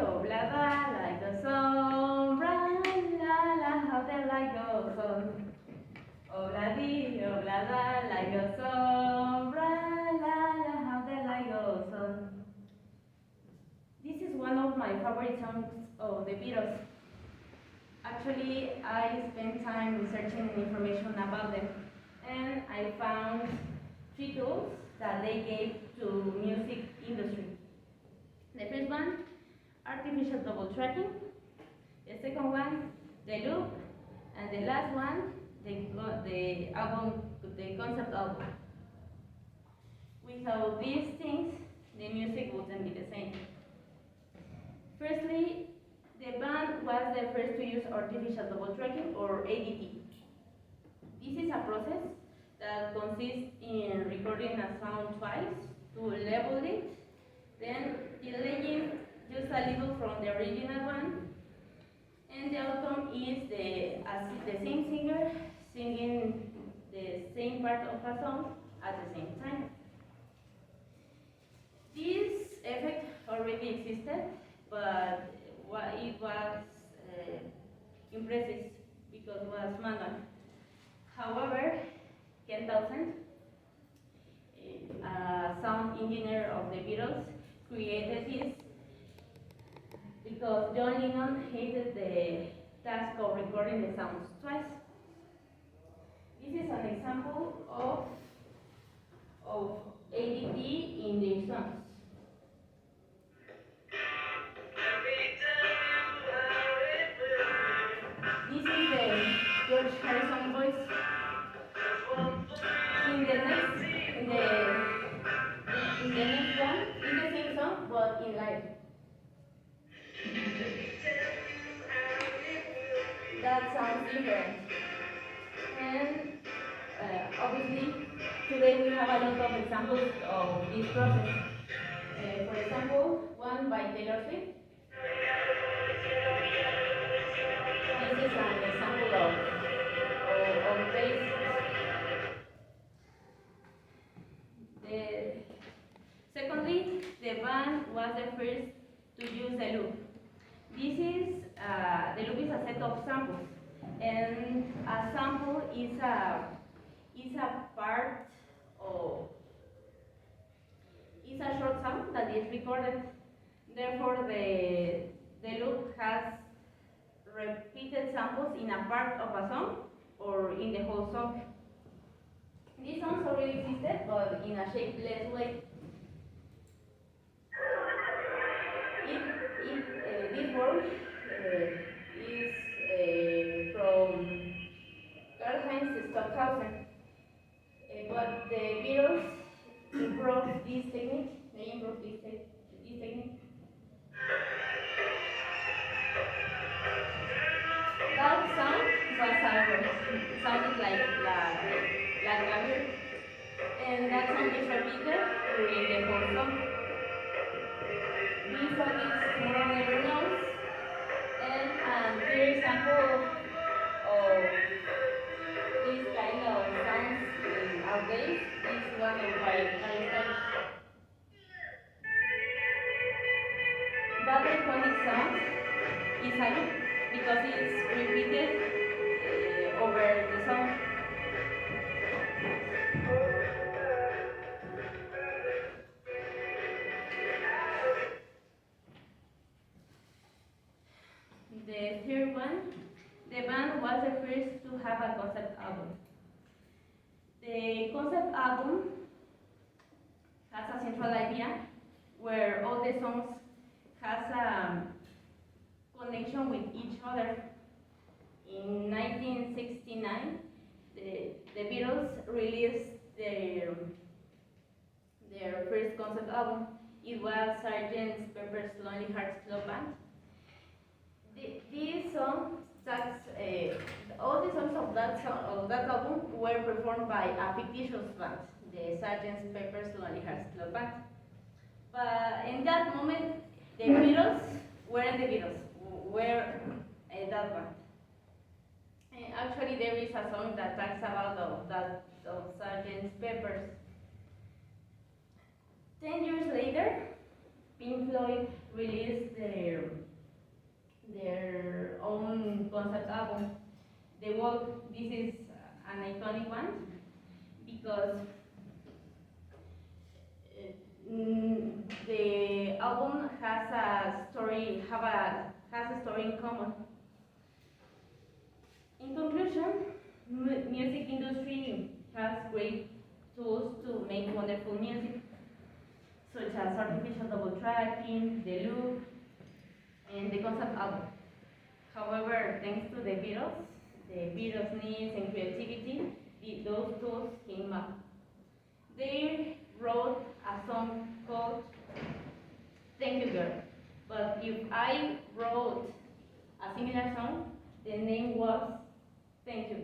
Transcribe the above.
oh blah blah, like the song, blah la la, how the light goes on. Oh blah dee, oh blah blah, like the song, blah la la, how the light goes on. This is one of my favorite songs of the Beatles. Actually, I spent time researching information about them, and I found three tools that they gave to music industry. The first one, artificial double tracking. The second one, the loop, and the last one, the album, the concept album. Without these things, the music wouldn't be the same. Firstly, the band was the first to use artificial double tracking, or ADT. This is a process that consists in recording a sound twice to level it, then delaying just a little from the original one, and the outcome is the same singer singing the same part of a song at the same time. This effect already existed, but it was impressive because it was manual. However, Ken Townsend, a sound engineer of the Beatles, created this because John Lennon hated the task of recording the sounds twice. This is an example of ADT in the songs. This is the George Harrison voice. In the next one, it's the same song but in live. That sounds different. And obviously, today we have a lot of examples of this process. For example, one by Taylor Swift. This is an example of bass. Secondly, the band was the first to use the loop. This is the loop is a set of samples, and a sample is a part of is a short sound that is recorded. Therefore, the loop has repeated samples in a part of a song or in the whole song. These songs already existed, but in a shapeless way. This work is from Karl-Heinz Stockhausen, but the Beatles improved this technique. They improved this technique. That sound sounded like Gabriel, and that sound is repeated during the whole song. This song is more on every notes, and a clear example of this kind of sounds in our days is one of by Harry Styles. That iconic sound is a loop because it's repeated over the song. The third one, the band was the first to have a concept album. The concept album has a central idea where all the songs has a connection with each other. In 1969, the Beatles released their first concept album. It was Sgt. Pepper's Lonely Hearts Club Band. These songs, all the songs of that album were performed by a fictitious band, the Sgt. Pepper's Lonely Hearts Club Band. But in that moment, the Beatles weren't the Beatles, were that band. Actually, there is a song that talks about of Sgt. Pepper's. 10 years later, Pink Floyd released their own concept album. The Walk, this is an iconic one because the album has a story, has a story in common. In conclusion, music industry has great tools to make wonderful music, such as artificial double tracking, the loop, and the concept album. However, thanks to the Beatles' needs and creativity, those tools came up. They wrote a song called Thank You Girl. But if I wrote a similar song, the name was Thank You